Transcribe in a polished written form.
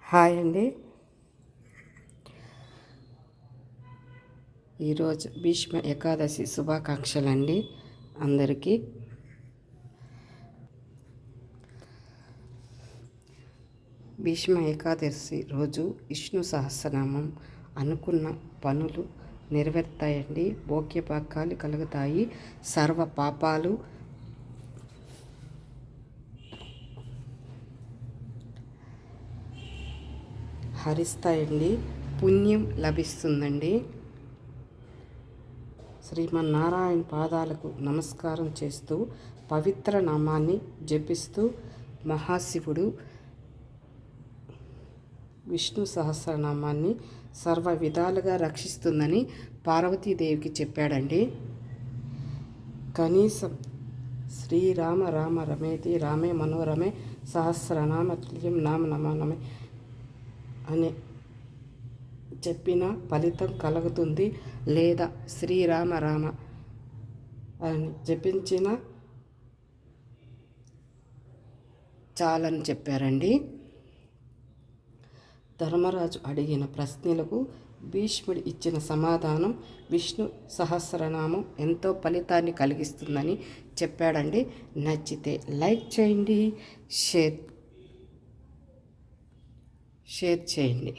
Hi అండి. ఈరోజు భీష్మ ఏకాదశి శుభాకాంక్షలు అండి అందరికీ. భీష్మ ఏకాదశి రోజు విష్ణు సహస్రనామం అనుకున్న పనులు నెరవేరుతాయండి. భోగ్యపాకాలు కలుగుతాయి. సర్వ పాపాలు హరిస్తాయండి. పుణ్యం లభిస్తుందండి. శ్రీమన్నారాయణ పాదాలకు నమస్కారం చేస్తూ పవిత్ర నామాన్ని జపిస్తూ మహాశివుడు విష్ణు సహస్రనామాన్ని సర్వ విధాలుగా రక్షిస్తుందని పార్వతీదేవికి చెప్పాడండి. కనీసం శ్రీరామ రామ రమేతి రామే మనోరమే సహస్రనామ తుల్యం నామ నమానమే అని చెప్పిన ఫలితం కలుగుతుంది. లేదా శ్రీరామ రామ అని జపించిన చాలని చెప్పారండి. ధర్మరాజు అడిగిన ప్రశ్నలకు భీష్ముడు ఇచ్చిన సమాధానం విష్ణు సహస్రనామం ఎంతో ఫలితాన్ని కలిగిస్తుందని చెప్పాడండి. నచ్చితే లైక్ చేయండి, షేర్ చేయండి.